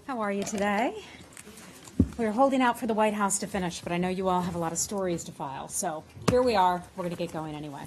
How are you today? We're holding out for the White House to finish, but I know you all have a lot of stories to file. So here we are. We're going to get going anyway.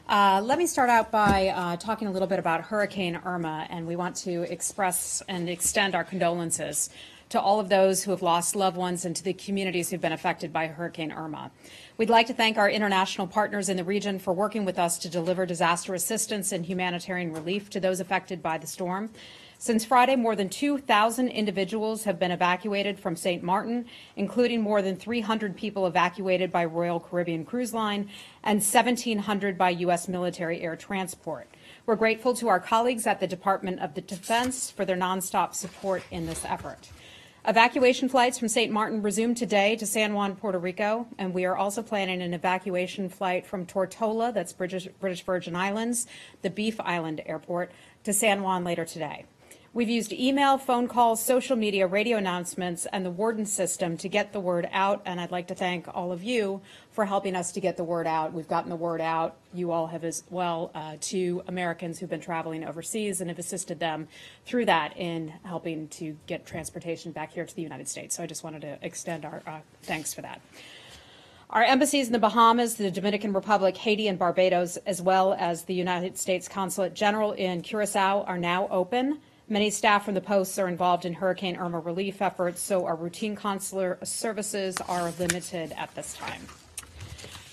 Let me start out by talking a little bit about Hurricane Irma, and we want to express and extend our condolences to all of those who have lost loved ones and to the communities who've been affected by Hurricane Irma. We'd like to thank our international partners in the region for working with us to deliver disaster assistance and humanitarian relief to those affected by the storm. Since Friday, more than 2,000 individuals have been evacuated from St. Martin, including more than 300 people evacuated by Royal Caribbean Cruise Line and 1,700 by U.S. military air transport. We're grateful to our colleagues at the Department of Defense for their nonstop support in this effort. Evacuation flights from St. Martin resumed today to San Juan, Puerto Rico, and we are also planning an evacuation flight from Tortola, that's British Virgin Islands, the Beef Island Airport, to San Juan later today. We've used email, phone calls, social media, radio announcements, and the Warden system to get the word out, and I'd like to thank all of you for helping us to get the word out. We've gotten the word out, you all have as well, to Americans who've been traveling overseas and have assisted them through that in helping to get transportation back here to the United States. So I just wanted to extend our thanks for that. Our embassies in the Bahamas, the Dominican Republic, Haiti, and Barbados, as well as the United States Consulate General in Curacao, are now open. Many staff from the posts are involved in Hurricane Irma relief efforts, so our routine consular services are limited at this time.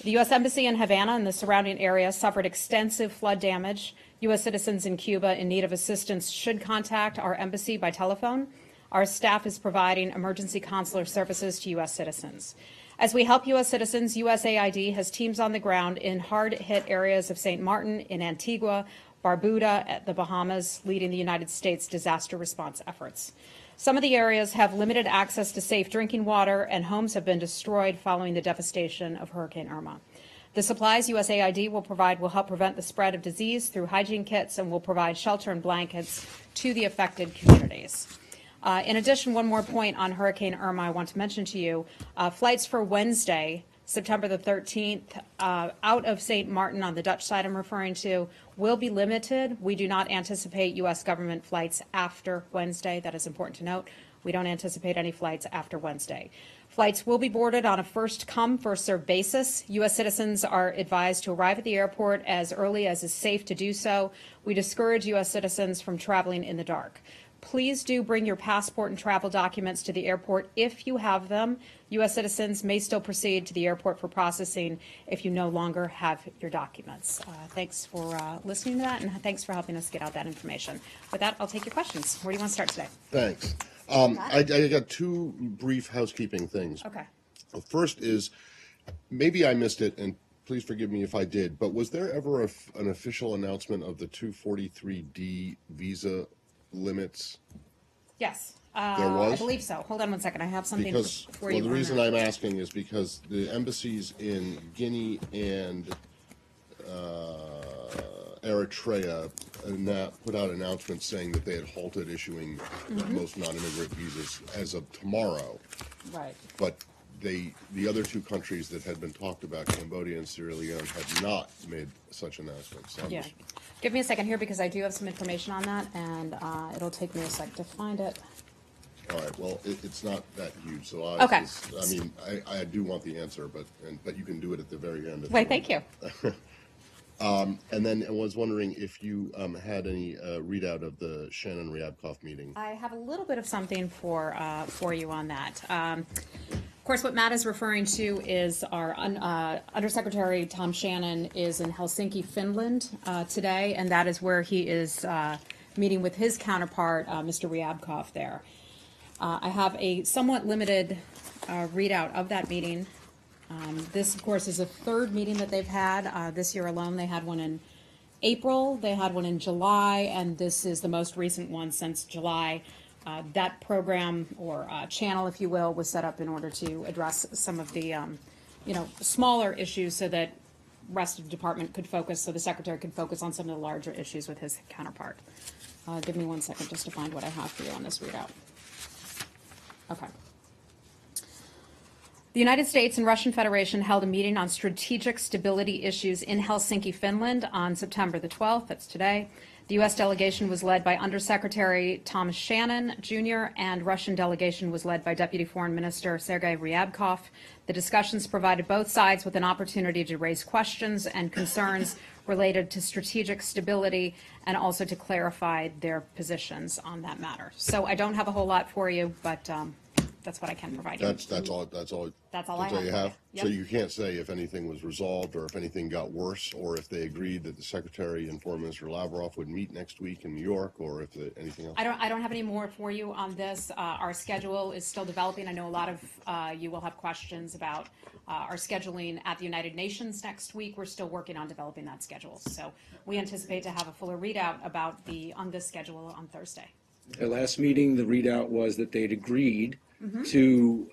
The U.S. Embassy in Havana and the surrounding area suffered extensive flood damage. U.S. citizens in Cuba in need of assistance should contact our embassy by telephone. Our staff is providing emergency consular services to U.S. citizens. As we help U.S. citizens, USAID has teams on the ground in hard-hit areas of St. Martin, in Antigua, Barbuda, at the Bahamas, leading the United States disaster response efforts. Some of the areas have limited access to safe drinking water, and homes have been destroyed following the devastation of Hurricane Irma. The supplies USAID will provide will help prevent the spread of disease through hygiene kits and will provide shelter and blankets to the affected communities. In addition, one more point on Hurricane Irma I want to mention to you. Flights for Wednesday, September the 13th, out of St. Martin on the Dutch side I'm referring to, will be limited. We do not anticipate U.S. government flights after Wednesday. That is important to note. We don't anticipate any flights after Wednesday. Flights will be boarded on a first-come, first-served basis. U.S. citizens are advised to arrive at the airport as early as is safe to do so. We discourage U.S. citizens from traveling in the dark. Please do bring your passport and travel documents to the airport if you have them. U.S. citizens may still proceed to the airport for processing if you no longer have your documents. Thanks for listening to that, and thanks for helping us get out that information. With that, I'll take your questions. Where do you want to start today? Thanks. I got two brief housekeeping things. Okay. The first is, maybe I missed it, and please forgive me if I did, but was there ever an official announcement of the 243D visa limits? Yes. There was? I believe so. Hold on one second. I have something for you. Well, the reason I'm asking is because the embassies in Guinea and Eritrea put out announcements saying that they had halted issuing most non-immigrant visas as of tomorrow. Right. But the other two countries that had been talked about, Cambodia and Sierra Leone, had not made such announcements. So Yeah. Give me a second here because I do have some information on that, and it'll take me a sec to find it. All right. Well, it's not that huge, so Okay. I do want the answer, but you can do it at the very end. Wait, thank you. And then I was wondering if you had any readout of the Shannon Ryabkov meeting. I have a little bit of something for you on that. Of course, what Matt is referring to is our Undersecretary Tom Shannon is in Helsinki, Finland today, and that is where he is meeting with his counterpart, Mr. Ryabkov there. I have a somewhat limited readout of that meeting. This, of course, is a third meeting that they've had. This year alone, they had one in April, they had one in July, and this is the most recent one since July. That program, or channel, if you will, was set up in order to address some of the, smaller issues so that rest of the department could focus, so the secretary could focus on some of the larger issues with his counterpart. Give me 1 second just to find what I have for you on this readout. Okay. The United States and Russian Federation held a meeting on strategic stability issues in Helsinki, Finland on September the 12th, that's today. The U.S. delegation was led by Undersecretary Thomas Shannon, Jr., and Russian delegation was led by Deputy Foreign Minister Sergei Ryabkov. The discussions provided both sides with an opportunity to raise questions and concerns related to strategic stability and also to clarify their positions on that matter. So I don't have a whole lot for you, but that's what I can provide you. That's all I have you for have? you. So Yep. you can't say if anything was resolved or if anything got worse, or if they agreed that the Secretary and Foreign Minister Lavrov would meet next week in New York, or if anything else? I don't have any more for you on this. Our schedule is still developing. I know a lot of you will have questions about our scheduling at the United Nations next week. We're still working on developing that schedule. So we anticipate to have a fuller readout about on this schedule on Thursday. At last meeting, the readout was that they'd agreed to,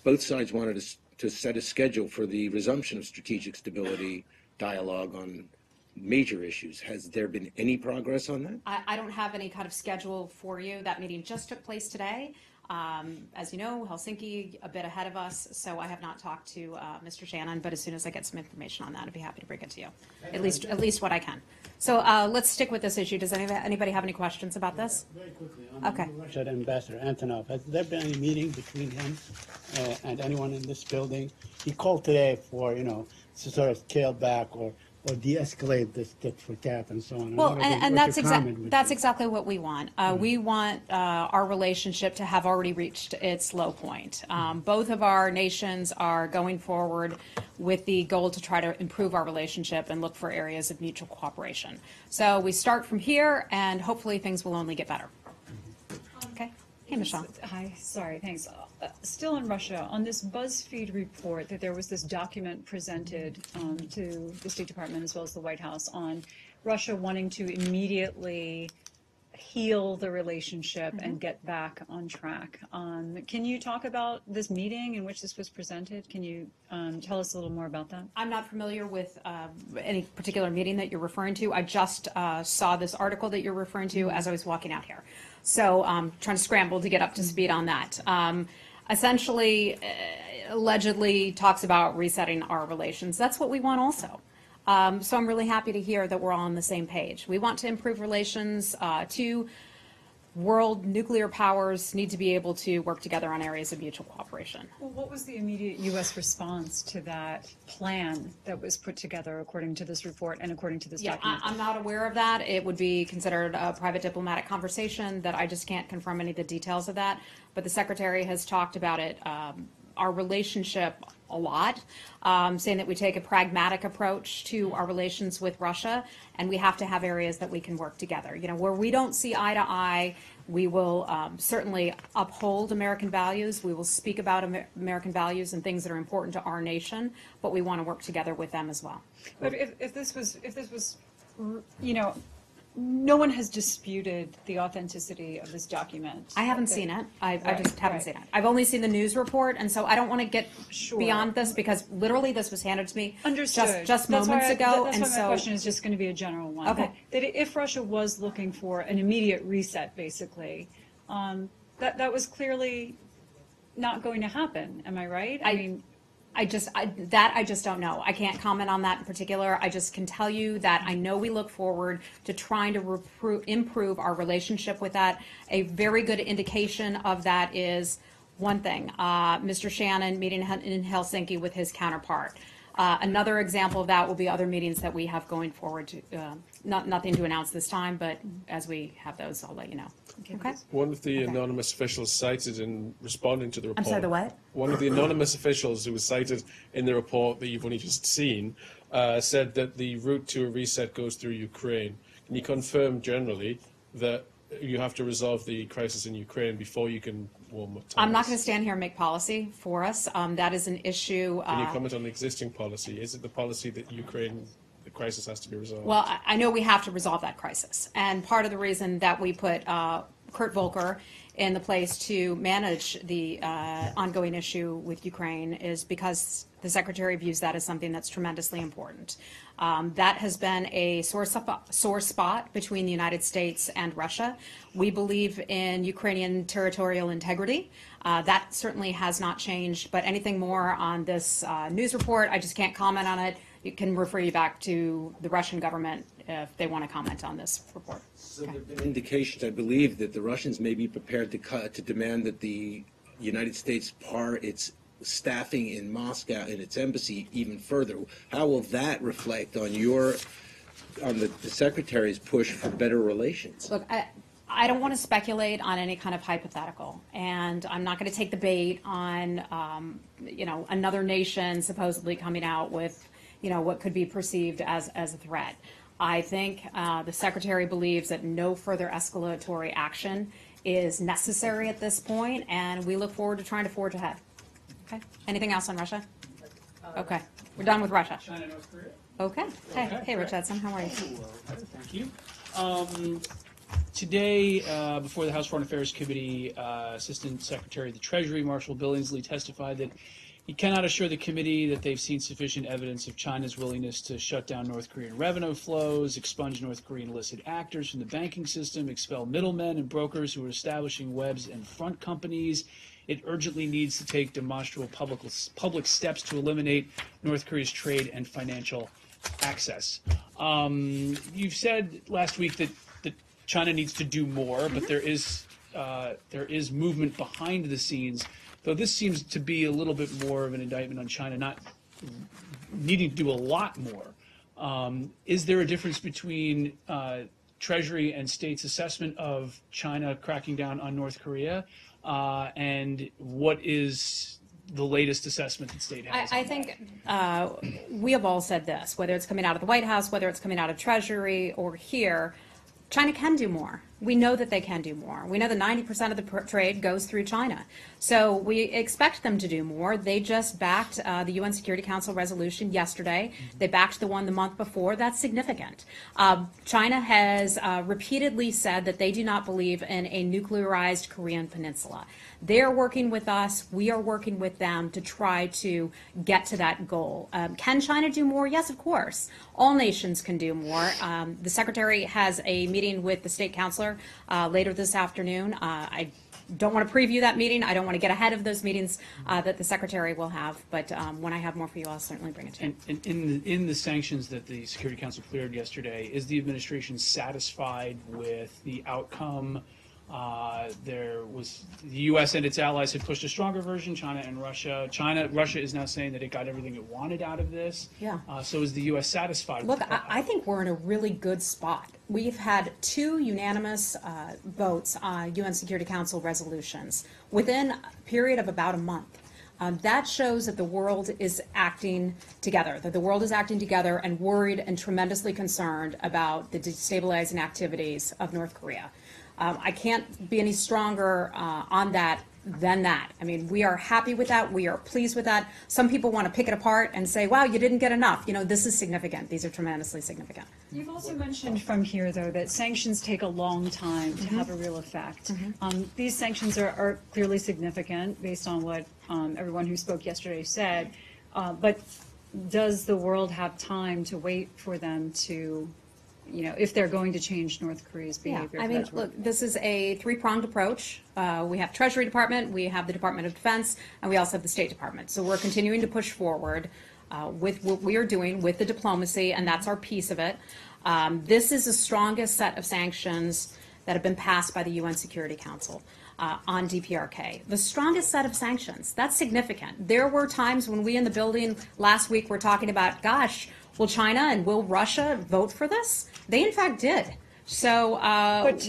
both sides wanted to set a schedule for the resumption of strategic stability dialogue on major issues. Has there been any progress on that? I don't have any kind of schedule for you. That meeting just took place today. As you know, Helsinki a bit ahead of us, so I have not talked to Mr. Shannon, but as soon as I get some information on that, I'd be happy to bring it to you, at least what I can. So let's stick with this issue. Does anybody have any questions about this? Very quickly, Okay. Russian Ambassador Antonov, has there been any meeting between him and anyone in this building? He called today for, to sort of scale back or de-escalate this tit for tat and so on. I Well, wonder and what that's your comment would be. exactly what we want. We want our relationship to have already reached its low point. Both of our nations are going forward with the goal to try to improve our relationship and look for areas of mutual cooperation. So we start from here, and hopefully things will only get better. Okay. Hey, Michelle. Hi, sorry, thanks. Still in Russia, on this BuzzFeed report that there was this document presented to the State Department as well as the White House on Russia wanting to immediately heal the relationship and get back on track. Can you talk about this meeting in which this was presented? Can you tell us a little more about that? I'm not familiar with any particular meeting that you're referring to. I just saw this article that you're referring to as I was walking out here. So trying to scramble to get up to speed on that. Essentially, allegedly talks about resetting our relations. That's what we want also. So I'm really happy to hear that we're all on the same page. We want to improve relations. Two world nuclear powers need to be able to work together on areas of mutual cooperation. Well, what was the immediate U.S. response to that plan that was put together according to this report and according to this Yeah, document? I'm not aware of that. It would be considered a private diplomatic conversation that I just can't confirm any of the details of that. But the Secretary has talked about it, our relationship a lot, saying that we take a pragmatic approach to our relations with Russia, and we have to have areas that we can work together. Where we don't see eye to eye, we will certainly uphold American values. We will speak about American values and things that are important to our nation, but we want to work together with them as well. But if this was, no one has disputed the authenticity of this document. I haven't seen it. I just haven't right. seen it. I've only seen the news report, and so I don't want to get Sure. beyond this because literally this was handed to me Understood. just That's moments why ago, that's and why my so question is just going to be a general one. Okay. That if Russia was looking for an immediate reset, basically, that was clearly not going to happen. Am I right? I just don't know. I can't comment on that in particular. I just can tell you that I know we look forward to trying to improve our relationship with that. A very good indication of that is one thing, Mr. Shannon meeting in Helsinki with his counterpart. Another example of that will be other meetings that we have going forward. Nothing to announce this time, but as we have those, I'll let you know. Okay? One of the anonymous officials cited in responding to the report. I'm sorry, the what? One of the anonymous officials who was cited in the report that you've only just seen said that the route to a reset goes through Ukraine. Can you confirm generally that you have to resolve the crisis in Ukraine before you can warm up? I'm not going to stand here and make policy for us. That is an issue. Can you comment on the existing policy? Is it the policy that the crisis has to be resolved? Well, I know we have to resolve that crisis. And part of the reason that we put Kurt Volker in the place to manage the ongoing issue with Ukraine is because the Secretary views that as something that's tremendously important. That has been a sore spot between the United States and Russia. We believe in Ukrainian territorial integrity. That certainly has not changed, but anything more on this news report, I just can't comment on it. It can refer you back to the Russian government if they want to comment on this report. So there have been indications, I believe, that the Russians may be prepared to demand that the United States par its staffing in Moscow in its embassy even further. How will that reflect on the secretary's push for better relations? Look, I don't want to speculate on any kind of hypothetical, and I'm not going to take the bait on, another nation supposedly coming out with, what could be perceived as a threat. I think the secretary believes that no further escalatory action is necessary at this point, and we look forward to trying to forge ahead. Okay. Anything else on Russia? Okay. We're done with Russia. China, North Korea. Okay. Hey, Rich Edson, how are you? Thank you. Today, before the House Foreign Affairs Committee, Assistant Secretary of the Treasury, Marshall Billingsley, testified that he cannot assure the committee that they've seen sufficient evidence of China's willingness to shut down North Korean revenue flows, expunge North Korean illicit actors from the banking system, expel middlemen and brokers who are establishing webs and front companies. It urgently needs to take demonstrable public steps to eliminate North Korea's trade and financial access. You've said last week that China needs to do more, but there is movement behind the scenes, though this seems to be a little bit more of an indictment on China not needing to do a lot more. Is there a difference between Treasury and State's assessment of China cracking down on North Korea? And what is the latest assessment that State has? I think we have all said this, whether it's coming out of the White House, whether it's coming out of Treasury or here, China can do more. We know that they can do more. We know that 90% of the trade goes through China. So we expect them to do more. They just backed the UN Security Council resolution yesterday. They backed the one the month before. That's significant. China has repeatedly said that they do not believe in a nuclearized Korean peninsula. They're working with us. We are working with them to try to get to that goal. Can China do more? Yes, of course. All nations can do more. The Secretary has a meeting with the State Counselor later this afternoon. I don't want to preview that meeting. I don't want to get ahead of those meetings that the Secretary will have. But when I have more for you, I'll certainly bring it to you. And in the sanctions that the Security Council cleared yesterday, is the administration satisfied with the outcome? There was the U.S. and its allies had pushed a stronger version, China and Russia. Russia is now saying that it got everything it wanted out of this. Yeah. So is the U.S. satisfied Look, with that? I think we're in a really good spot. We've had 2 unanimous votes on UN Security Council resolutions within a period of about a month. That shows that the world is acting together, and worried and tremendously concerned about the destabilizing activities of North Korea. I can't be any stronger on that than that. I mean, we are happy with that. We are pleased with that. Some people want to pick it apart and say, wow, you didn't get enough. This is significant. These are tremendously significant. You've also mentioned from here, though, that sanctions take a long time to have a real effect. These sanctions are clearly significant based on what everyone who spoke yesterday said. But does the world have time to wait for them to, if they're going to change North Korea's behavior? Yeah, I mean, look, this is a 3-pronged approach. We have Treasury Department, we have the Department of Defense, and we also have the State Department. So we're continuing to push forward with what we are doing with the diplomacy, and that's our piece of it. This is the strongest set of sanctions that have been passed by the UN Security Council on DPRK. The strongest set of sanctions. That's significant. There were times when we in the building last week were talking about, gosh, will China and will Russia vote for this? They in fact did. So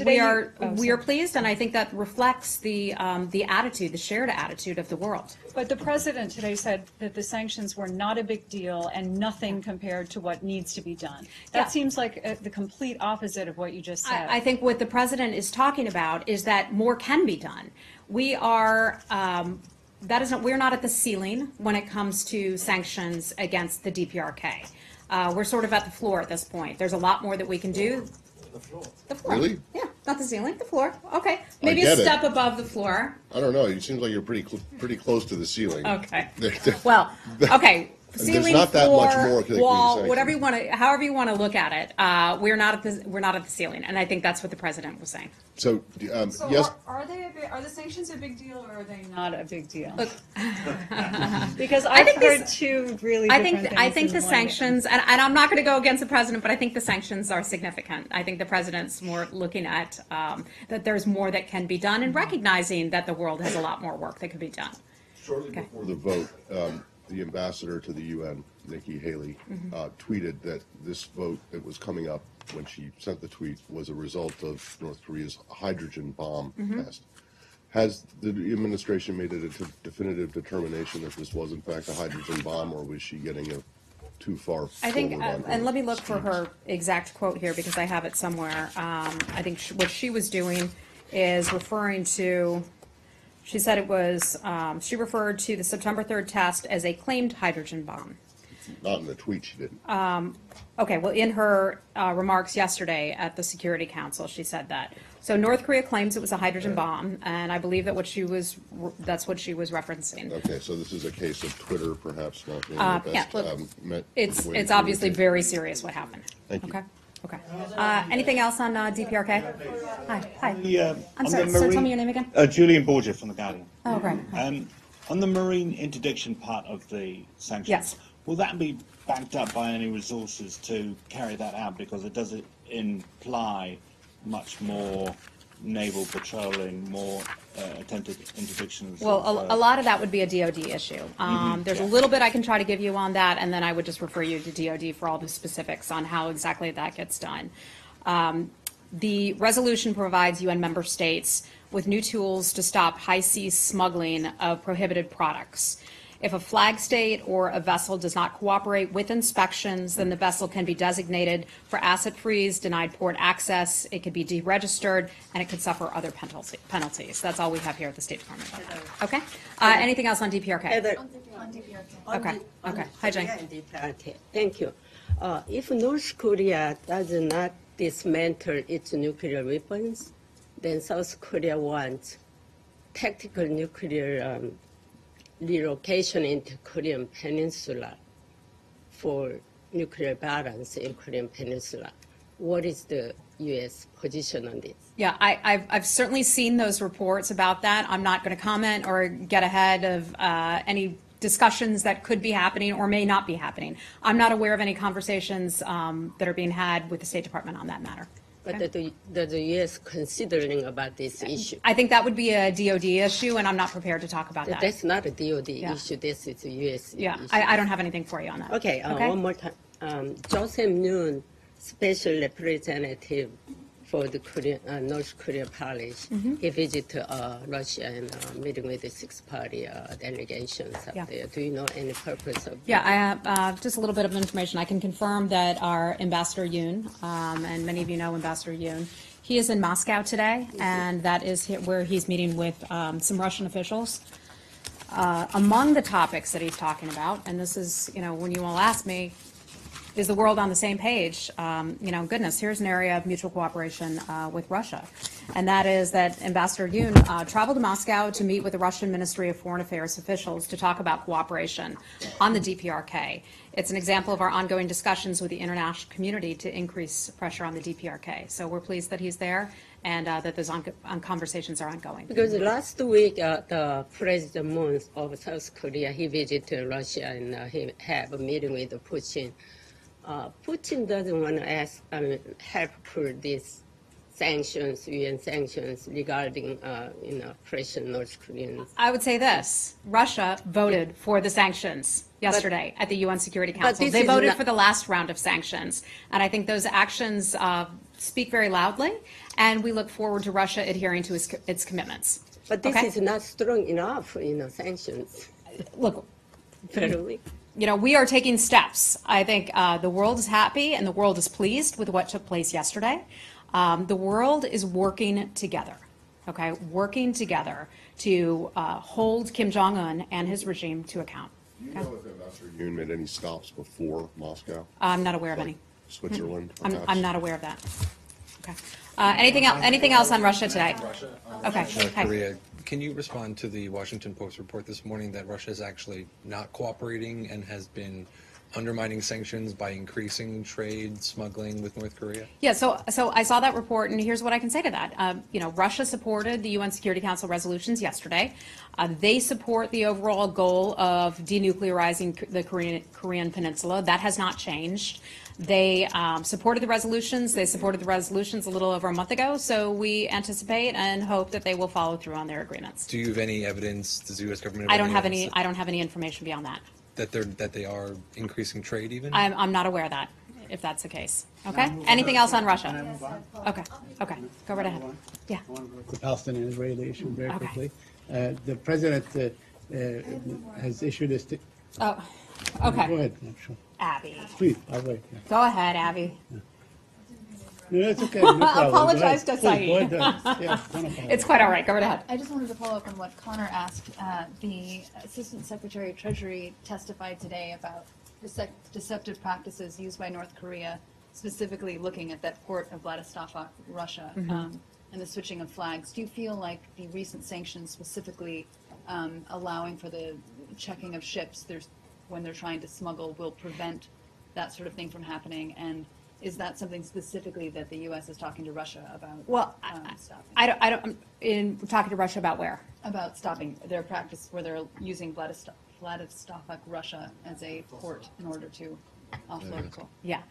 we are pleased, and I think that reflects the attitude, the shared attitude of the world. But the president today said that the sanctions were not a big deal and nothing compared to what needs to be done. That seems like the complete opposite of what you just said. I think what the president is talking about is that more can be done. We are. We're not at the ceiling when it comes to sanctions against the DPRK. We're sort of at the floor at this point. There's a lot more that we can do. The floor. Really? Yeah, not the ceiling, the floor. Okay, maybe a step above the floor. I don't know. It seems like you're pretty close to the ceiling. Okay. Well, okay. ceiling, not that much floor, more that can be wall, sanctioned. whatever you want to, however you want to look at it. We're not at the ceiling, and I think that's what the president was saying. So, So yes, are the sanctions a big deal, or are they not a big deal? Because I've think heard these- two really I different think things. I think in the one sanctions, and I'm not going to go against the president, but I think the sanctions are significant. I think the president's more looking at that there's more that can be done, and recognizing that the world has a lot more work that could be done. shortly before the vote, the ambassador to the UN, Nikki Haley, tweeted that this vote that was coming up when she sent the tweet was a result of North Korea's hydrogen bomb test. Has the administration made it a definitive determination that this was in fact a hydrogen bomb, or was she getting too far I think, forward on her and let me look for schemes? her exact quote here because I have it somewhere. I think what she was doing is referring to. She said it was. She referred to the September 3rd test as a claimed hydrogen bomb. Not in the tweet, she didn't. Okay, well, in her remarks yesterday at the Security Council, she said that. So North Korea claims it was a hydrogen bomb, and I believe that that's what she was referencing. Okay, so this is a case of Twitter perhaps not being the Yeah, best. look, way It's to obviously communicate. very serious what happened. Thank you. Okay, okay. Anything else on DPRK? Hi. I'm on sorry, the sir, tell marine- me your name again. Julian Borgia from The Guardian. Oh, right. On the marine interdiction part of the sanctions, Yes. will that be backed up by any resources to carry that out? Because it does imply much more naval patrolling, more attempted interdictions. Well, of, a lot of that would be a DOD issue. There's a yeah. little bit I can try to give you on that, and then I would just refer you to DOD for all the specifics on how exactly that gets done. The resolution provides UN member states with new tools to stop high-seas smuggling of prohibited products. If a flag state or a vessel does not cooperate with inspections, then the vessel can be designated for asset freeze, denied port access, it could be deregistered, and it could suffer other penalties. That's all we have here at the State Department. Okay? Anything else on DPRK? Heather, Okay, okay. Hi, Jane. Okay, thank you. If North Korea does not dismantle its nuclear weapons, then South Korea wants tactical nuclear relocation into Korean Peninsula for nuclear balance in Korean Peninsula. What is the U.S. position on this? Yeah, I've certainly seen those reports about that. I'm not going to comment or get ahead of any discussions that could be happening or may not be happening. I'm not aware of any conversations that are being had with the State Department on that matter. But does the U.S. considering about this issue? I think that would be a DOD issue, and I'm not prepared to talk about that. That's not a DOD Yeah. issue. This is a U.S. Yeah, issue. I don't have anything for you on that. Okay, one more time. Joseph Noon, special representative for the North Korea Palace, he visited Russia and meeting with the six-party delegations up Yeah. there. Do you know any purpose of? Yeah, I have just a little bit of information. I can confirm that our Ambassador Yoon, and many of you know Ambassador Yoon, he is in Moscow today, and that is where he's meeting with some Russian officials. Among the topics that he's talking about, and this is, when you all ask me, is the world on the same page? Goodness, here's an area of mutual cooperation with Russia. And that is that Ambassador Yoon traveled to Moscow to meet with the Russian Ministry of Foreign Affairs officials to talk about cooperation on the DPRK. It's an example of our ongoing discussions with the international community to increase pressure on the DPRK. So we're pleased that he's there and that those conversations are ongoing. Because last week, the President Moon of South Korea, he visited Russia and he had a meeting with Putin. Putin doesn't want to help for these sanctions, UN sanctions regarding, pressure North Koreans. I would say this, Russia voted for the sanctions yesterday at the UN Security Council. this They is voted not- for the last round of sanctions. And I think those actions speak very loudly, and we look forward to Russia adhering to its commitments. But this Okay? is not strong enough, sanctions. Look, Federally. we are taking steps. I think the world is happy and the world is pleased with what took place yesterday. The world is working together, okay, working together to hold Kim Jong-un and his regime to account. Do you know if Ambassador Yoon made any stops before Moscow? I'm not aware of any. Switzerland, I'm perhaps? not aware of that. Okay. Anything else on Russia today? Okay. North Hi. Korea Can you respond to the Washington Post report this morning that Russia is actually not cooperating and has been undermining sanctions by increasing trade smuggling with North Korea? Yeah, so I saw that report, and here's what I can say to that. Russia supported the UN Security Council resolutions yesterday. They support the overall goal of denuclearizing the Korean Peninsula. That has not changed. They supported the resolutions. They supported the resolutions a little over a month ago, so we anticipate and hope that they will follow through on their agreements. Do you have any evidence? Does the U.S. government? I don't have any information beyond that. That they are increasing trade even? I'm not aware of that, if that's the case. Okay? Anything else on Russia? Okay. Go right ahead. Yeah. I want to go to the Palestinian-Israeli issue very Okay. quickly. The president has issued a Oh, Go okay. ahead, I'm sure. Abby. Please, I'll wait. Yeah. Go ahead, Abby. No, it's okay. No problem. Apologize Go to ahead. Saeed. Go ahead. Yeah, don't apologize. It's quite all right. Go right ahead. I just wanted to follow up on what Connor asked. The Assistant Secretary of Treasury testified today about deceptive practices used by North Korea, specifically looking at that port of Vladivostok, Russia, and the switching of flags. Do you feel like the recent sanctions, specifically allowing for the checking of ships when they're trying to smuggle, will prevent that sort of thing from happening? And is that something specifically that the U.S. is talking to Russia about? Well, stopping? I don't. In talking to Russia about where? About stopping their practice where they're using Vladivostok, Russia, as a port in order to offload coal. Yeah.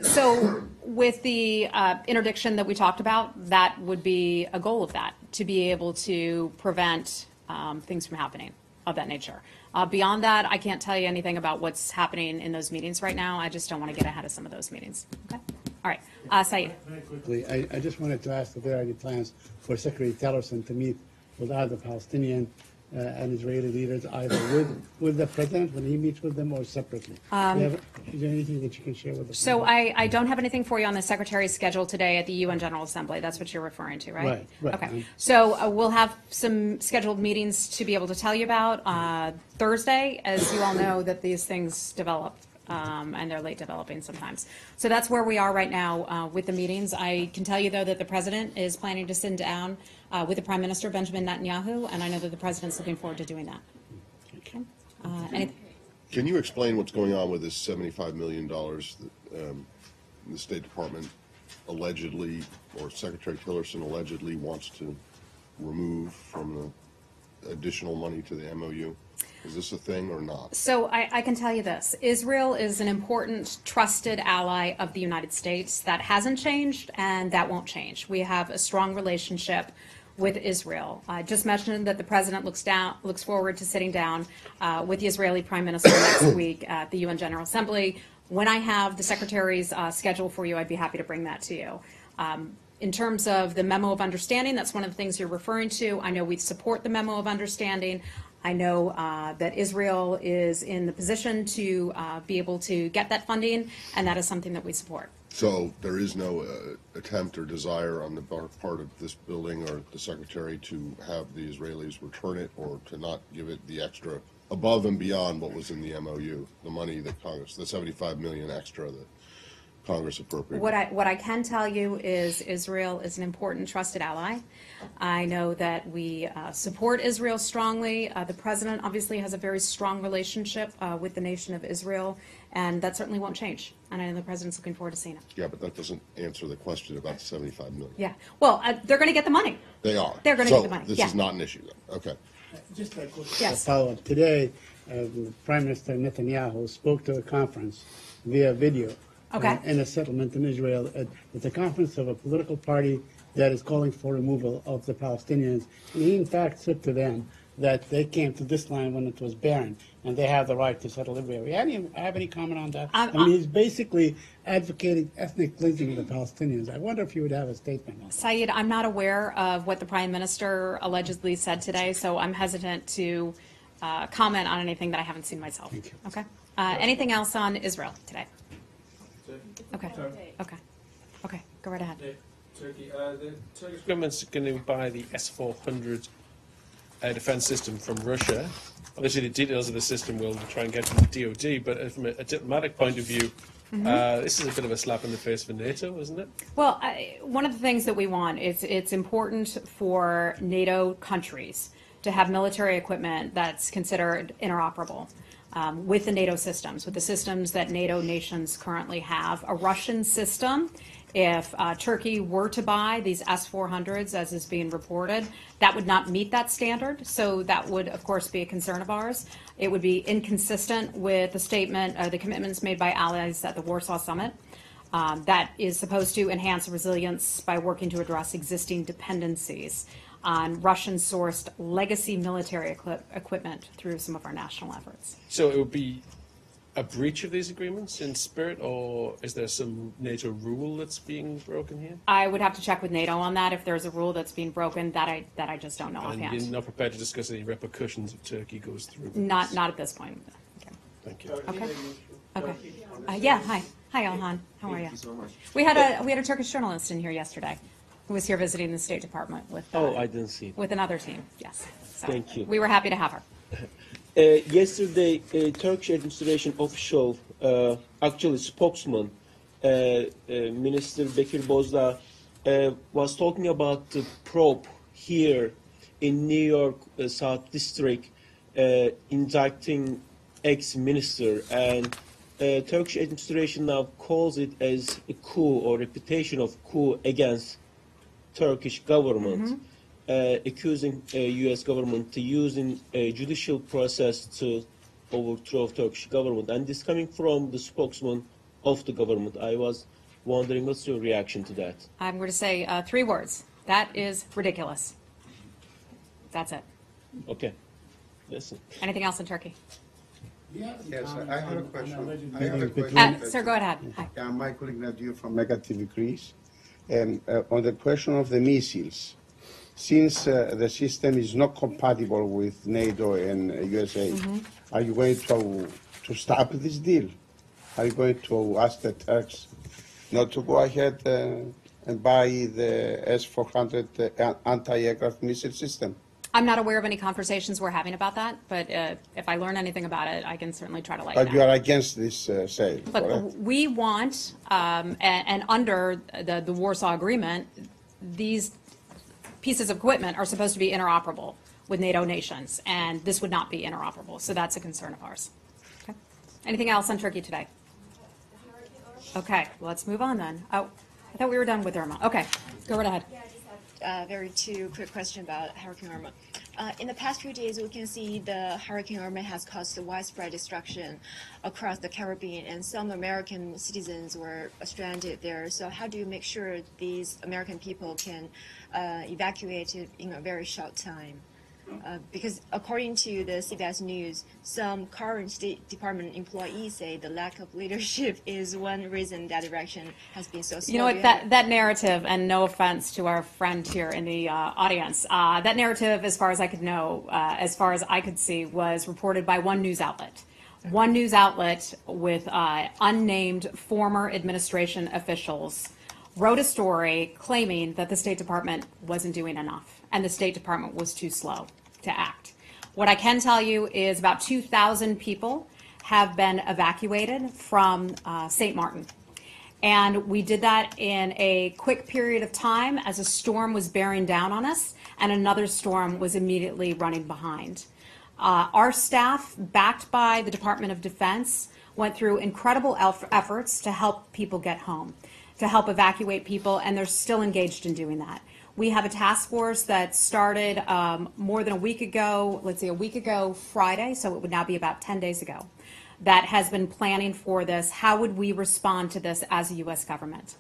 So with the interdiction that we talked about, that would be a goal of that, to be able to prevent things from happening of that nature. Beyond that, I can't tell you anything about what's happening in those meetings right now. I just don't want to get ahead of some of those meetings. Okay. All right. Saeed. Very quickly, I just wanted to ask if there are any plans for Secretary Tillerson to meet with either Palestinian and Israeli leaders, either with the president when he meets with them or separately. Is there anything that you can share with us? So I don't have anything for you on the Secretary's schedule today at the UN General Assembly. That's what you're referring to, right? Right. Okay. So we'll have some scheduled meetings to be able to tell you about Thursday, as you all know that these things develop. And they're late developing sometimes. So that's where we are right now with the meetings. I can tell you, though, that the President is planning to sit down with the Prime Minister, Benjamin Netanyahu, and I know that the President's looking forward to doing that. Okay. Can you explain what's going on with this $75 million that the State Department allegedly, or Secretary Tillerson allegedly wants to remove from the additional money to the MOU? Is this a thing or not? So I can tell you this. Israel is an important, trusted ally of the United States. That hasn't changed, and that won't change. We have a strong relationship with Israel. I just mentioned that the President looks forward to sitting down with the Israeli Prime Minister next week at the UN General Assembly. When I have the Secretary's schedule for you, I'd be happy to bring that to you. In terms of the memo of understanding, that's one of the things you're referring to. I know we support the memo of understanding. I know that Israel is in the position to be able to get that funding, and that is something that we support. So there is no attempt or desire on the part of this building or the Secretary to have the Israelis return it, or to not give it the extra above and beyond what was in the MOU, the money that Congress, the $75 million extra that Congress appropriated. What I can tell you is Israel is an important, trusted ally. I know that we support Israel strongly. The President obviously has a very strong relationship with the nation of Israel, and that certainly won't change. And I know the President's looking forward to seeing it. Yeah, but that doesn't answer the question about the $75 million. Yeah. Well, they're going to get the money. They are. They're going to get the money. This Yeah. is not an issue then. Okay. Just a quick Yes. follow-up. Today, Prime Minister Netanyahu spoke to a conference via video. Okay. In a settlement in Israel at the conference of a political party that is calling for removal of the Palestinians. And he, in fact, said to them that they came to this land when it was barren, and they have the right to settle everywhere. Have any comment on that? I mean, he's basically advocating ethnic cleansing of the Palestinians. I wonder if you would have a statement on that. Saeed, I'm not aware of what the Prime Minister allegedly said today, so I'm hesitant to comment on anything that I haven't seen myself. Thank you. Okay. Anything else on Israel today? Okay. Okay. Okay. Go right ahead. Turkey. The Turkish government's going to buy the S-400 defense system from Russia. Obviously, the details of the system we'll try and get from the DoD, but from a diplomatic point of view, This is a bit of a slap in the face for NATO, isn't it? Well, one of the things that we want is it's important for NATO countries to have military equipment that's considered interoperable with the NATO systems, with the systems that NATO nations currently have. A Russian system, if Turkey were to buy these S-400s, as is being reported, that would not meet that standard. So that would, of course, be a concern of ours. It would be inconsistent with the statement, the commitments made by allies at the Warsaw Summit. That is supposed to enhance resilience by working to address existing dependencies on Russian-sourced legacy military equipment through some of our national efforts. So it would be a breach of these agreements in spirit, or is there some NATO rule that's being broken here? I would have to check with NATO on that. If there's a rule that's being broken, that I just don't know And you're offhand. not prepared to discuss any repercussions if Turkey goes through with Not this? at this point. Okay. Thank you. Okay. Okay. Yeah. Hi. Hi, Ilhan. How are you? Thank you so much. We had a Turkish journalist in here yesterday who was here visiting the State Department with I didn't see it. with another team. Yes. So Thank you. We were happy to have her. Yesterday, a Turkish administration official, actually spokesman, Minister Bekir Bozdağ, was talking about the probe here in New York South District, indicting ex-minister, and Turkish administration now calls it as a coup or reputation of coup against Turkish government. Accusing U.S. government to using a judicial process to overthrow Turkish government, and this coming from the spokesman of the government. I was wondering what's your reaction to that? I'm going to say 3 words. That is ridiculous. That's it. Okay, listen. Anything else in Turkey? Yes, I have a question. Sir, go ahead. Hi. I'm my colleague Nadia from Mega TV Greece. And on the question of the missiles, since the system is not compatible with NATO and USA, are you going to stop this deal? Are you going to ask the Turks not to go ahead and buy the S-400 anti-aircraft missile system? I'm not aware of any conversations we're having about that, but if I learn anything about it, I can certainly try to let you But you know. are against this sale, Look, correct? we want, and under the Warsaw Agreement, these pieces of equipment are supposed to be interoperable with NATO nations, and this would not be interoperable, so that's a concern of ours. Okay. Anything else on Turkey today? Okay, let's move on then. Oh, I thought we were done with Irma. Okay, go right ahead. Very two quick question about Hurricane Irma. In the past few days, we can see the Hurricane Irma has caused widespread destruction across the Caribbean, and some American citizens were stranded there. So how do you make sure these American people can evacuate it in a very short time? Because according to the CBS News, some current State Department employees say the lack of leadership is one reason that direction has been so slow. You know what, that narrative, and no offense to our friend here in the audience, that narrative, as far as I could know, as far as I could see, was reported by one news outlet. One news outlet with unnamed former administration officials wrote a story claiming that the State Department wasn't doing enough and the State Department was too slow to act. What I can tell you is about 2,000 people have been evacuated from St. Martin. And we did that in a quick period of time as a storm was bearing down on us and another storm was immediately running behind. Our staff, backed by the Department of Defense, went through incredible efforts to help people get home, to help evacuate people, and they're still engaged in doing that. We have a task force that started more than a week ago, let's say a week ago Friday, so it would now be about 10 days ago, that has been planning for this. How would we respond to this as a U.S. government?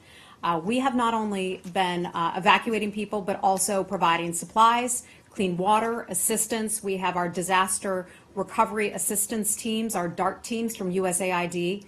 We have not only been evacuating people, but also providing supplies, clean water, assistance. We have our disaster recovery assistance teams, our DART teams from USAID,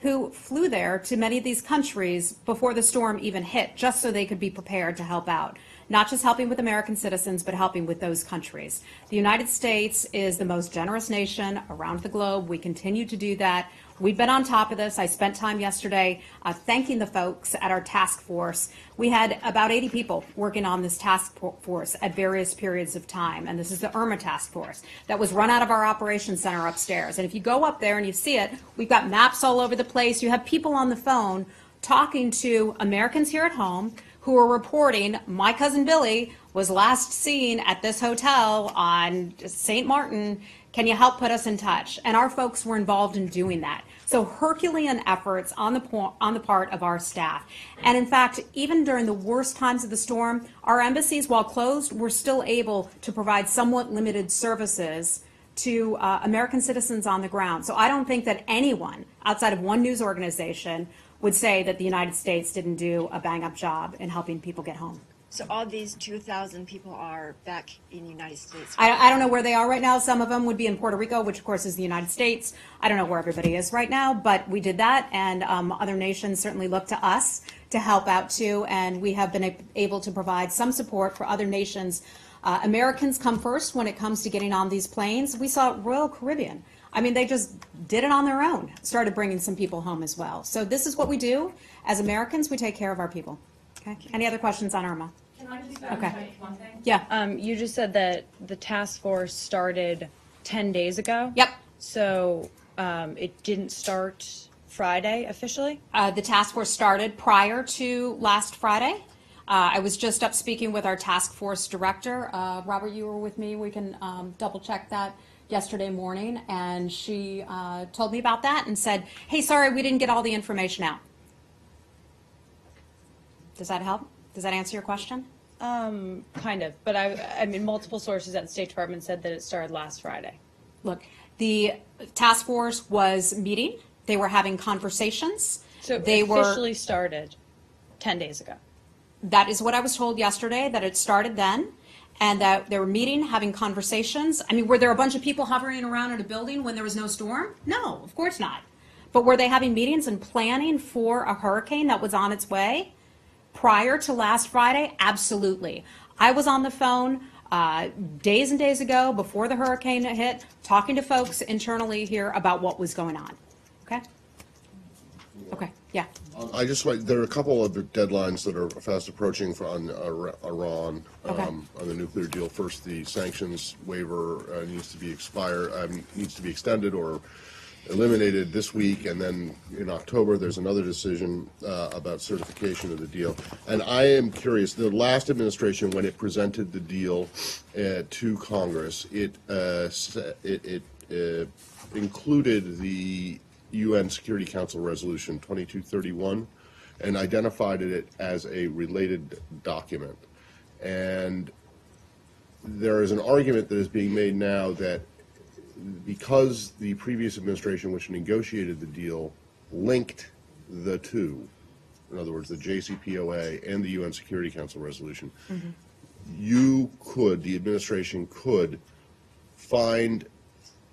who flew there to many of these countries before the storm even hit, just so they could be prepared to help out. not just helping with American citizens, but helping with those countries. The United States is the most generous nation around the globe. We continue to do that. We've been on top of this. I spent time yesterday thanking the folks at our task force. We had about 80 people working on this task force at various periods of time, and this is the Irma task force that was run out of our operations center upstairs. And if you go up there and you see it, we've got maps all over the place. You have people on the phone talking to Americans here at home who are reporting, my cousin Billy was last seen at this hotel on St. Martin. Can you help put us in touch? And our folks were involved in doing that. So Herculean efforts on the part of our staff. And in fact, even during the worst times of the storm, our embassies, while closed, were still able to provide somewhat limited services to American citizens on the ground. So I don't think that anyone outside of one news organization would say that the United States didn't do a bang-up job in helping people get home. So all these 2,000 people are back in the United States. I don't know where they are right now. Some of them would be in Puerto Rico, which of course is the United States. I don't know where everybody is right now, but we did that, and other nations certainly look to us to help out too, and we have been able to provide some support for other nations. Americans come first when it comes to getting on these planes. We saw Royal Caribbean. I mean, they just did it on their own, started bringing some people home as well. So this is what we do. As Americans, we take care of our people. Okay. Any other questions on Irma? Can I just Okay. one thing? Yeah. You just said that the task force started 10 days ago? Yep. So it didn't start Friday officially? The task force started prior to last Friday. I was just up speaking with our task force director. Robert, you were with me. We can double check that yesterday morning. And she told me about that and said, hey, sorry, we didn't get all the information out. Does that help? Does that answer your question? Kind of. But I mean, multiple sources at the State Department said that it started last Friday. Look, the task force was meeting. They were having conversations. So they it officially started 10 days ago. That is what I was told yesterday, that it started then, and that they were meeting, having conversations. I mean, were there a bunch of people hovering around in a building when there was no storm? No, of course not. But were they having meetings and planning for a hurricane that was on its way prior to last Friday? Absolutely. I was on the phone days and days ago before the hurricane hit, talking to folks internally here about what was going on. Okay? Okay, yeah. There are a couple of deadlines that are fast approaching on Iran, Okay. on the nuclear deal. First, the sanctions waiver needs to be extended or eliminated this week, and then in October there's another decision about certification of the deal. And I am curious, the last administration, when it presented the deal to Congress, it included the UN Security Council Resolution 2231 and identified it as a related document. And there is an argument that is being made now that because the previous administration, which negotiated the deal, linked the two, in other words, the JCPOA and the UN Security Council resolution, the administration could find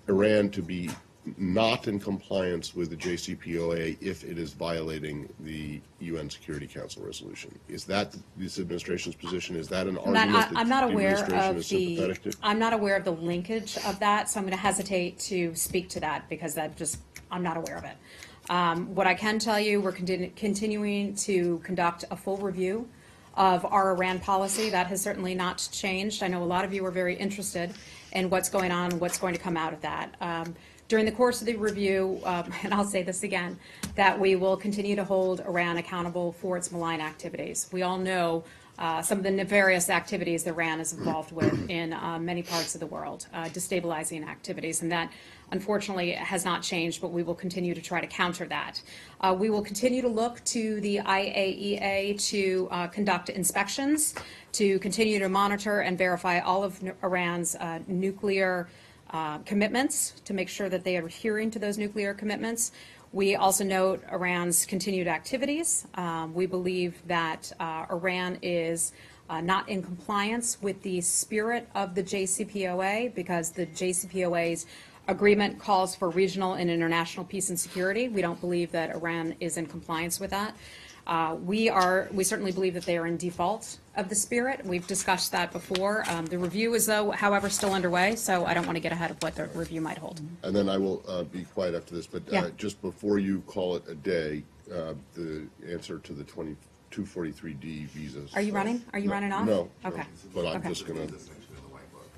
Iran to be not in compliance with the JCPOA if it is violating the UN Security Council resolution. Is that this administration's position? Is that an argument that I'm not the aware administration of is sympathetic to? I'm not aware of the linkage of that, so I'm going to hesitate to speak to that because I'm not aware of it. What I can tell you, we're continuing to conduct a full review of our Iran policy. That has certainly not changed. I know a lot of you are very interested in what's going on and what's going to come out of that. During the course of the review, and I'll say this again, that we will continue to hold Iran accountable for its malign activities. We all know some of the nefarious activities that Iran is involved with in many parts of the world, destabilizing activities, and that unfortunately has not changed, but we will continue to try to counter that. We will continue to look to the IAEA to conduct inspections, to continue to monitor and verify all of Iran's nuclear commitments to make sure that they are adhering to those nuclear commitments. We also note Iran's continued activities. We believe that Iran is not in compliance with the spirit of the JCPOA because the JCPOA's agreement calls for regional and international peace and security. We don't believe that Iran is in compliance with that. We certainly believe that they are in default of the spirit. We've discussed that before. The review is, though, however, still underway, so I don't want to get ahead of what the review might hold. And then I will be quiet after this, but Yeah. just before you call it a day, the answer to the 243D visas. Are you running? Are you running off? No. Okay. But I'm Okay. just going to,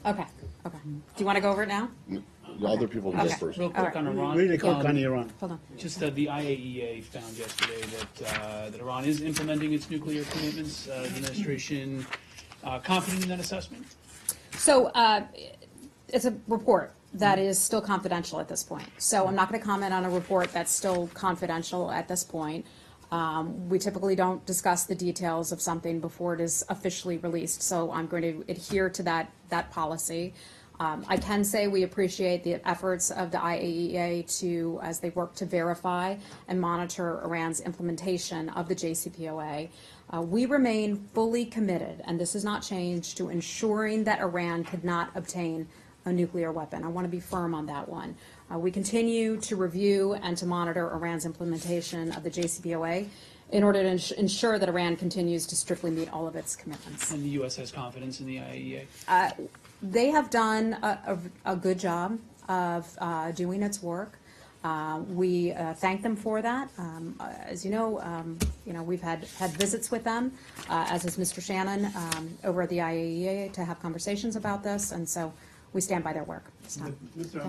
Okay, okay. Do you want to go over it now? other people can go Okay. first. Real quick on Iran. Really quick on Iran. Hold on. Just the IAEA found yesterday that Iran is implementing its nuclear commitments. The administration confident in that assessment? So it's a report that is still confidential at this point. So I'm not going to comment on a report that's still confidential at this point. We typically don't discuss the details of something before it is officially released, so I'm going to adhere to that policy. I can say we appreciate the efforts of the IAEA as they work to verify and monitor Iran's implementation of the JCPOA. We remain fully committed, and this has not changed, to ensuring that Iran could not obtain a nuclear weapon. I want to be firm on that one. We continue to review and to monitor Iran's implementation of the JCPOA in order to ensure that Iran continues to strictly meet all of its commitments. And the U.S. has confidence in the IAEA? They have done a good job of doing its work. We thank them for that. As you know, we've had visits with them, as has Mr. Shannon, over at the IAEA to have conversations about this, and so we stand by their work this time. Mr.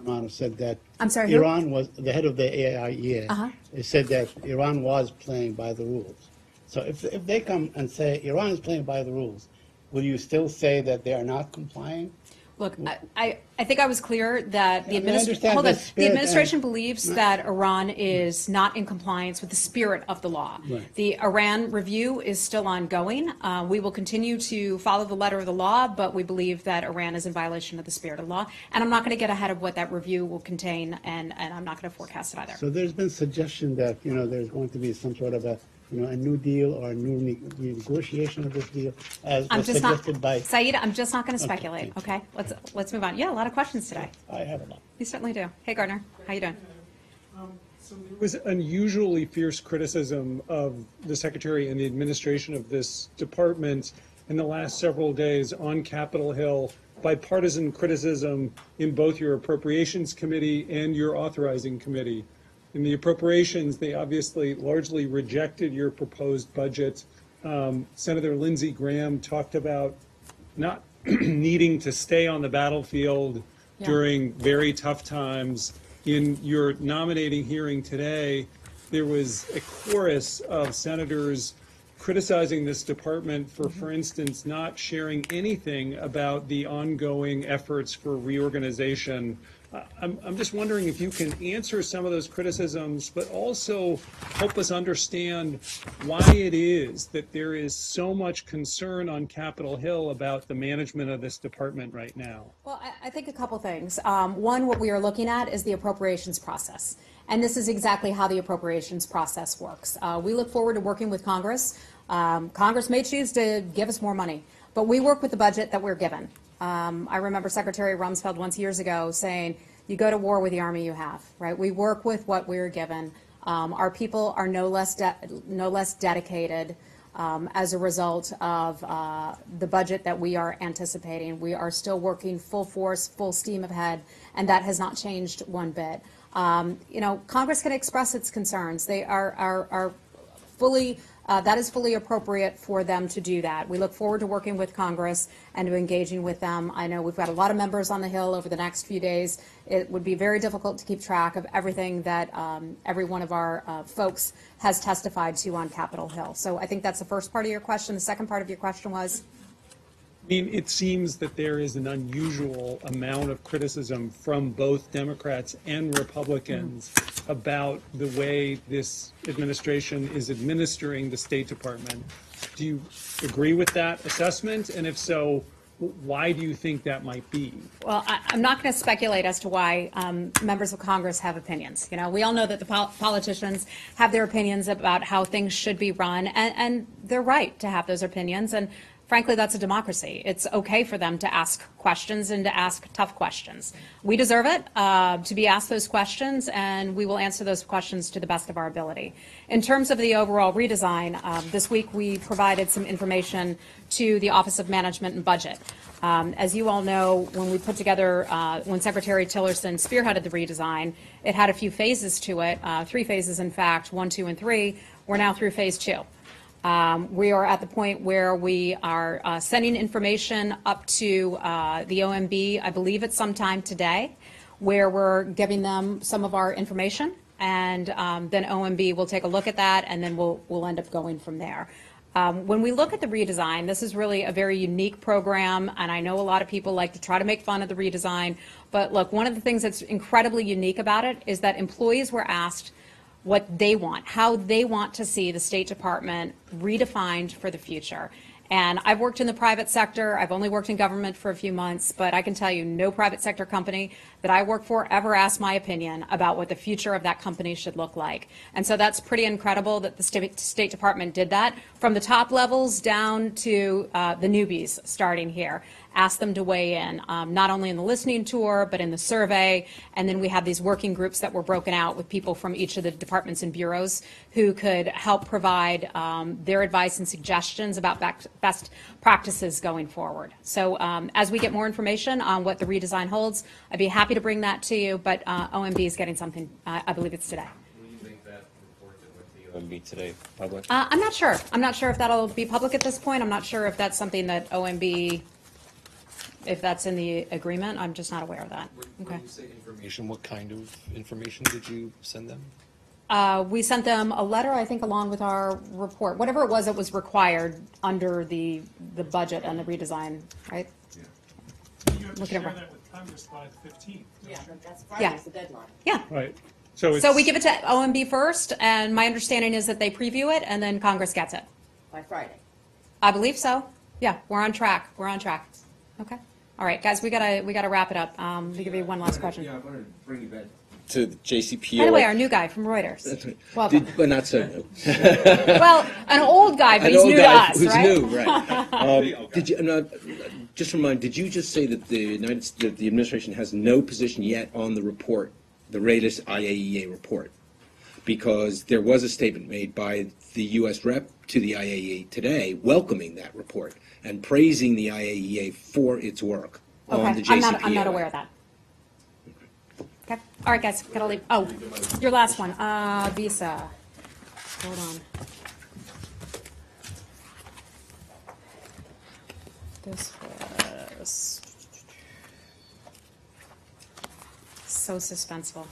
Amano said that I'm sorry, who? Iran was, the head of the IAEA, said that Iran was playing by the rules. So if they come and say Iran is playing by the rules, will you still say that they are not complying? Look, I think I was clear that the understand administration believes that Iran is not in compliance with the spirit of the law. Right. The Iran review is still ongoing. We will continue to follow the letter of the law, but we believe that Iran is in violation of the spirit of the law. And I'm not going to get ahead of what that review will contain, and I'm not going to forecast it either. So there's been suggestion that, there's going to be some sort of a new deal or a new negotiation of this deal, as was suggested by... Saeed, I'm just not going to speculate, okay? Let's move on. Yeah, a lot of questions today. I have a lot. You certainly do. Hey, Gardner, how you doing? So there was unusually fierce criticism of the Secretary and the administration of this department in the last several days on Capitol Hill, bipartisan criticism in both your Appropriations Committee and your Authorizing Committee. In the appropriations, they obviously largely rejected your proposed budget. Senator Lindsey Graham talked about not needing to stay on the battlefield during very tough times. In your nominating hearing today, there was a chorus of senators criticizing this department for instance, not sharing anything about the ongoing efforts for reorganization. I'm just wondering if you can answer some of those criticisms, but also help us understand why it is that there is so much concern on Capitol Hill about the management of this department right now. Well, I think a couple things. One, what we are looking at is the appropriations process. And this is exactly how the appropriations process works. We look forward to working with Congress. Congress may choose to give us more money, but we work with the budget that we're given. I remember Secretary Rumsfeld once years ago saying, you go to war with the army you have, right? We work with what we're given. Our people are no less dedicated as a result of the budget that we are anticipating. We are still working full force, full steam ahead, and that has not changed one bit. Congress can express its concerns. They are fully, that is fully appropriate for them to do that. We look forward to working with Congress and to engaging with them. I know we've got a lot of members on the Hill over the next few days. It would be very difficult to keep track of everything that every one of our folks has testified to on Capitol Hill. So I think that's the first part of your question. The second part of your question was? I mean, it seems that there is an unusual amount of criticism from both Democrats and Republicans about the way this administration is administering the State Department. Do you agree with that assessment? And if so, why do you think that might be? Well, I'm not going to speculate as to why members of Congress have opinions. We all know that the politicians have their opinions about how things should be run, and they're right to have those opinions. And frankly, that's a democracy. It's okay for them to ask questions and to ask tough questions. We deserve it to be asked those questions, and we will answer those questions to the best of our ability. In terms of the overall redesign, this week we provided some information to the Office of Management and Budget. As you all know, when we put together, when Secretary Tillerson spearheaded the redesign, it had a few phases to it, 3 phases in fact, 1, 2, and 3. We're now through phase 2. We are at the point where we are sending information up to the OMB, I believe it's sometime today, where we're giving them some of our information, and then OMB will take a look at that, and then we'll end up going from there. When we look at the redesign, this is really a very unique program, and I know a lot of people like to try to make fun of the redesign, but look, one of the things that's incredibly unique about it is that employees were asked what they want, how they want to see the State Department redefined for the future. And I've worked in the private sector. I've only worked in government for a few months, but I can tell you no private sector company that I work for ever asked my opinion about what the future of that company should look like. And so that's pretty incredible that the State Department did that from the top levels down to the newbies starting here. Ask them to weigh in, not only in the listening tour, but in the survey. And then we have these working groups that were broken out with people from each of the departments and bureaus who could help provide their advice and suggestions about best practices going forward. So as we get more information on what the redesign holds, I'd be happy to bring that to you, but OMB is getting something, I believe it's today. Will you make that report that went to OMB today public? I'm not sure. I'm not sure if that'll be public at this point. I'm not sure if that's something that OMB, if that's in the agreement. I'm just not aware of that. When you say information, what kind of information did you send them? We sent them a letter, I think, along with our report. Whatever it was that was required under the budget and the redesign, right? You have to Looking share at- that with Congress by the 15th. Yeah, that's Yeah. Friday's the deadline. Yeah. Right. So we give it to OMB first, and my understanding is that they preview it, and then Congress gets it. By Friday. I believe so. Yeah, we're on track. We're on track. Okay. All right, guys, we gotta wrap it up. Let me give you one last question. Yeah, I wanted to bring you back to the JCPOA. By the way, our new guy from Reuters. That's right. Welcome. But not so new. Well, an old guy, but An he's old new to guy us, who's right? new, right? Did you just remind? Did you just say that that the administration has no position yet on the report, the latest IAEA report? Because there was a statement made by the U.S. rep to the IAEA today, welcoming that report and praising the IAEA for its work on the JCPOA. I'm not aware of that. Okay. All right, guys, gotta leave. Oh, your last one. Visa. Hold on. This was so suspenseful.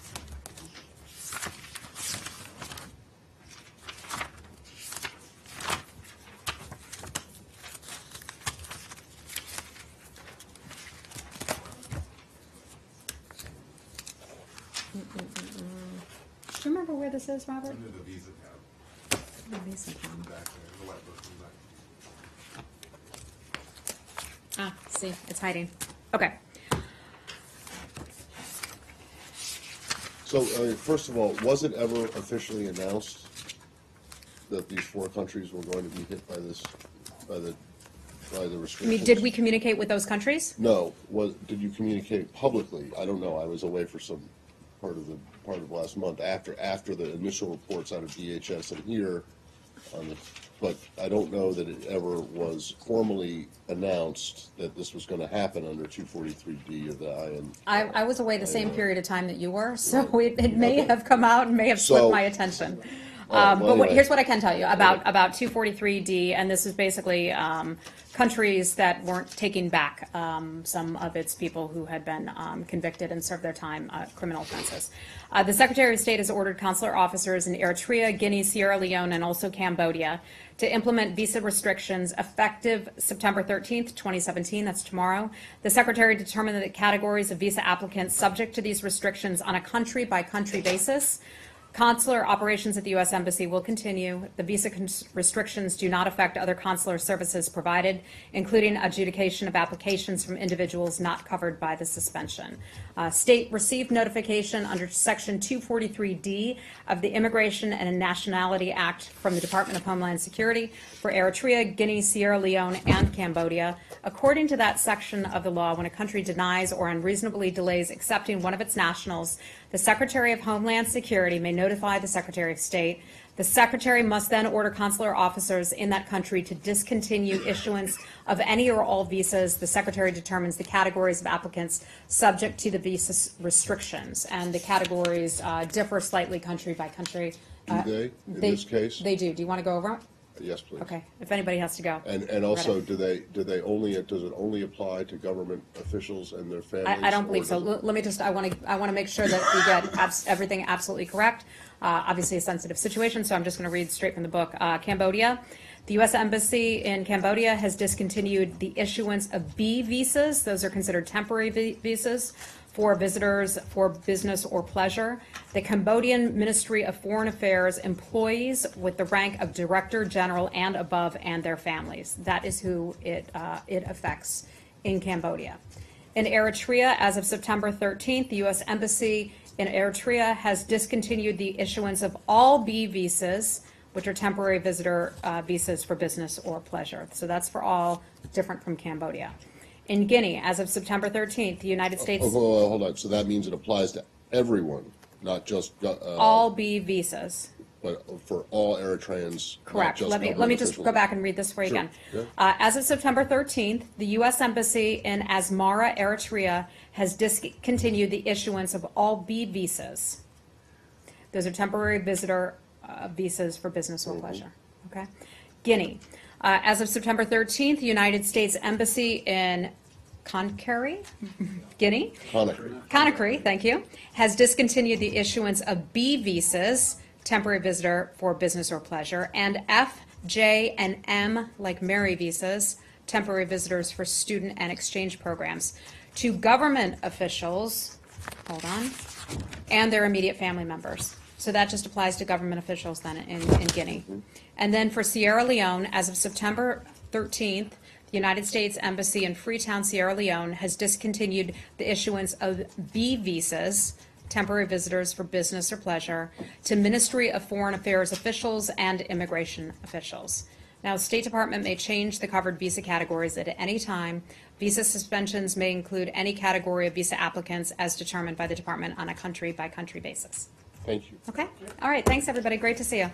Do you remember where this is, Robert? Under the Visa tab. The Visa tab. Back there, the white book in the back. Ah, see, it's hiding. Okay. So, first of all, was it ever officially announced that these 4 countries were going to be hit by this, by the I restrictions? mean, did we communicate with those countries? No. Did you communicate publicly? I don't know. I was away for some part of last month after the initial reports out of DHS and here, but I don't know that it ever was formally announced that this was going to happen under 243D of the IN. I was away the same period of time that you were, so it may have come out and may have slipped my attention. well, But anyway. here's what I can tell you about 243D, and this is basically countries that weren't taking back some of its people who had been convicted and served their time criminal offenses. The Secretary of State has ordered consular officers in Eritrea, Guinea, Sierra Leone, and also Cambodia to implement visa restrictions effective September 13th, 2017. That's tomorrow. The Secretary determined that the categories of visa applicants subject to these restrictions on a country-by-country basis Consular operations at the U.S. Embassy will continue. The visa restrictions do not affect other consular services provided, including adjudication of applications from individuals not covered by the suspension. State received notification under Section 243D of the Immigration and Nationality Act from the Department of Homeland Security for Eritrea, Guinea, Sierra Leone, and Cambodia. According to that section of the law, when a country denies or unreasonably delays accepting one of its nationals, the Secretary of Homeland Security may notify the Secretary of State. The Secretary must then order consular officers in that country to discontinue issuance of any or all visas. The Secretary determines the categories of applicants subject to the visa restrictions, and the categories differ slightly country by country. Do they, in this case? They do. Do you want to go over it? Yes, please. Okay, if anybody has to go. And also, does it only apply to government officials and their families? I don't believe or so. does it- Let me just, I want to make sure that we get everything absolutely correct. Obviously a sensitive situation, so I'm just going to read straight from the book. Cambodia. The U.S. Embassy in Cambodia has discontinued the issuance of B visas. Those are considered temporary visas for visitors for business or pleasure. The Cambodian Ministry of Foreign Affairs employees with the rank of Director General and above and their families. That is who it affects in Cambodia. In Eritrea, as of September 13th, the U.S. Embassy in Eritrea has discontinued the issuance of all B visas, which are temporary visitor visas for business or pleasure. So that's for all, different from Cambodia. In Guinea, as of September 13th, the United States... Hold on. So that means it applies to everyone, not just... all B visas. But for all Eritreans, not Correct. just Let me just officials. go back and read this for you Sure. again. Yeah. As of September 13th, the U.S. Embassy in Asmara, Eritrea, has discontinued the issuance of all B visas. Those are temporary visitor visas for business or pleasure. Okay. Guinea. As of September 13th, the United States Embassy in Conakry, Guinea, Conakry, thank you, has discontinued the issuance of B visas, temporary visitor for business or pleasure, and F, J, and M, like Mary visas, temporary visitors for student and exchange programs, to government officials, hold on, and their immediate family members. So that just applies to government officials then in Guinea. And then for Sierra Leone, as of September 13th, the United States Embassy in Freetown, Sierra Leone, has discontinued the issuance of B visas, temporary visitors for business or pleasure, to Ministry of Foreign Affairs officials and immigration officials. Now, State Department may change the covered visa categories at any time. Visa suspensions may include any category of visa applicants as determined by the Department on a country-by-country basis. Thank you. Okay? All right, thanks, everybody. Great to see you.